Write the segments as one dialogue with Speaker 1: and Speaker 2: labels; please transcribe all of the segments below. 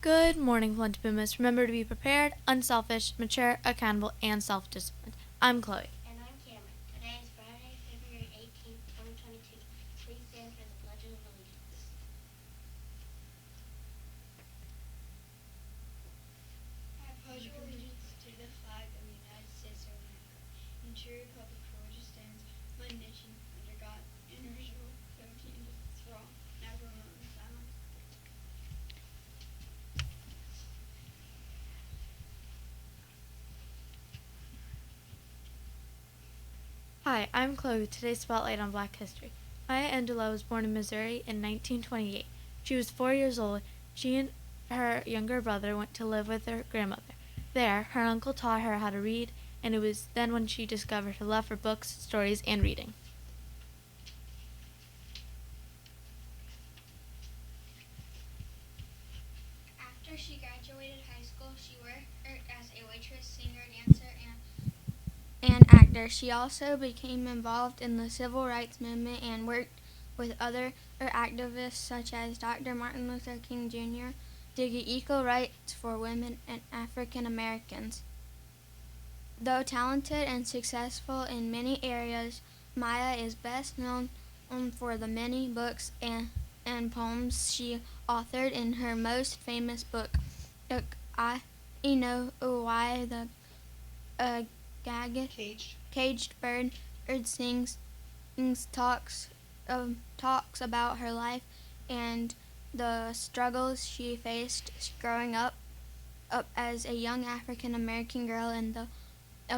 Speaker 1: Good morning, Plenty Pumas. Remember to be prepared, unselfish, mature, accountable, and self-disciplined. I'm Chloe.
Speaker 2: And I'm Cameron. Today is Friday, February 18th, 2022. Please stand for the Pledge of Allegiance.
Speaker 3: I pledge allegiance to the flag of the United States of America and to the republic for which it stands, one nation, under God, indivisible, with liberty and justice for all. Now for a moment of silence.
Speaker 1: Hi, I'm Chloe with today's Spotlight on Black History. Maya Angelou was born in Missouri in 1928. She was 4 years old. She and her younger brother went to live with her grandmother. There, her uncle taught her how to read, and it was then when she discovered her love for books, stories, and reading.
Speaker 2: After she graduated high school, she worked as a waitress, singer, dancer, and actor. She also became involved in the civil rights movement and worked with other activists such as Dr. Martin Luther King Jr. to get equal rights for women and African Americans. Though talented and successful in many areas, Maya is best known for the many books and poems she authored. In her most famous book, I Know Why the Caged Bird sings talks about her life and the struggles she faced growing up as a young African American girl in the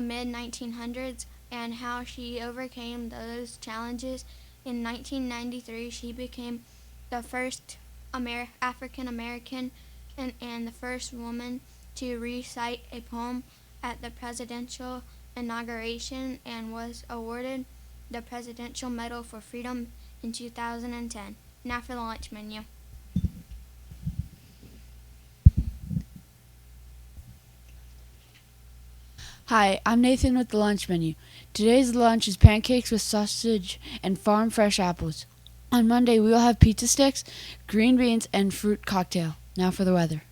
Speaker 2: mid 1900s and how she overcame those challenges. In 1993, she became the first African American and the first woman to recite a poem at the presidential inauguration and was awarded the Presidential Medal for Freedom in 2010. Now for the lunch menu.
Speaker 4: Hi, I'm Nathan with the lunch menu. Today's lunch is pancakes with sausage and farm fresh apples. On Monday, we will have pizza sticks, green beans, and fruit cocktail. Now for the weather.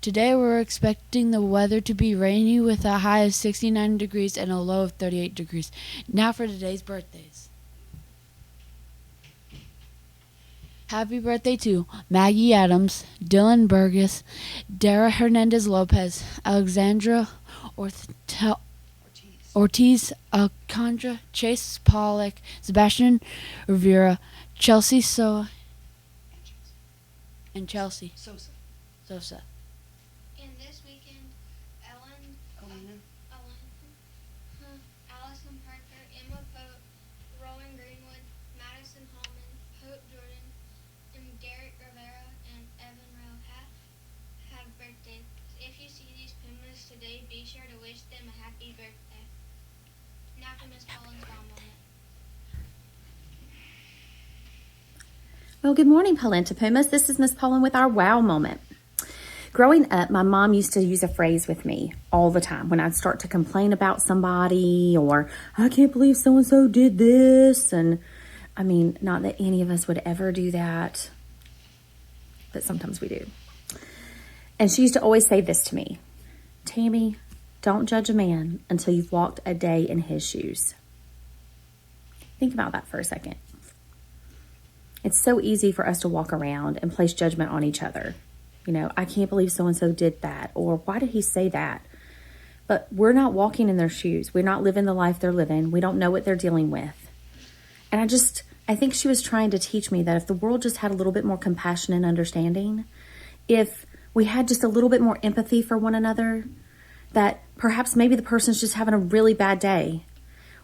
Speaker 4: Today, we're expecting the weather to be rainy with a high of 69 degrees and a low of 38 degrees. Now for today's birthdays. Happy birthday to Maggie Adams, Dylan Burgess, Dara Hernandez Lopez, Alexandra Ortiz, Alcondra, Chase Pollock, Sebastian Rivera, Chelsea Sosa, and Chelsea Sosa.
Speaker 2: And this weekend, Allison Parker, Emma Pope, Rowan Greenwood, Madison Hallman, Hope Jordan, and Garrett Rivera and Evan Rowe have birthdays. If you see these Pumas today, be sure to wish them a happy birthday. Now for Miss Collins' Wow Moment.
Speaker 5: Well, good morning, Polenta Pumas. This is Miss Pollen with our Wow Moment. Growing up, my mom used to use a phrase with me all the time when I'd start to complain about somebody or, I can't believe so-and-so did this. And I mean, not that any of us would ever do that, but sometimes we do. And she used to always say this to me, Tammy, don't judge a man until you've walked a day in his shoes. Think about that for a second. It's so easy for us to walk around and place judgment on each other. You know, I can't believe so-and-so did that, or why did he say that? But we're not walking in their shoes. We're not living the life they're living. We don't know what they're dealing with. And I think she was trying to teach me that if the world just had a little bit more compassion and understanding, if we had just a little bit more empathy for one another, that perhaps maybe the person's just having a really bad day,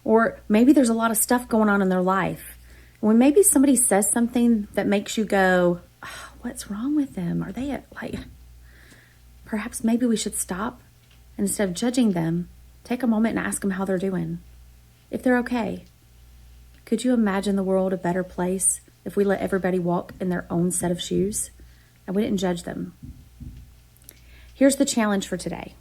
Speaker 5: or maybe there's a lot of stuff going on in their life. When maybe somebody says something that makes you go, oh, what's wrong with them? Are they perhaps maybe we should stop and instead of judging them, take a moment and ask them how they're doing, if they're okay. Could you imagine the world a better place if we let everybody walk in their own set of shoes and we didn't judge them? Here's the challenge for today,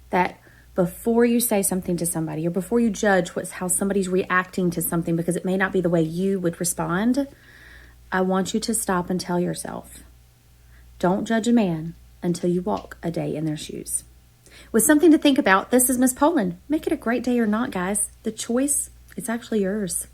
Speaker 5: that before you say something to somebody or before you judge how somebody's reacting to something because it may not be the way you would respond, I want you to stop and tell yourself, Don't judge a man until you walk a day in their shoes. With something to think about, this is Miss Poland. Make it a great day or not, guys. The choice is actually yours.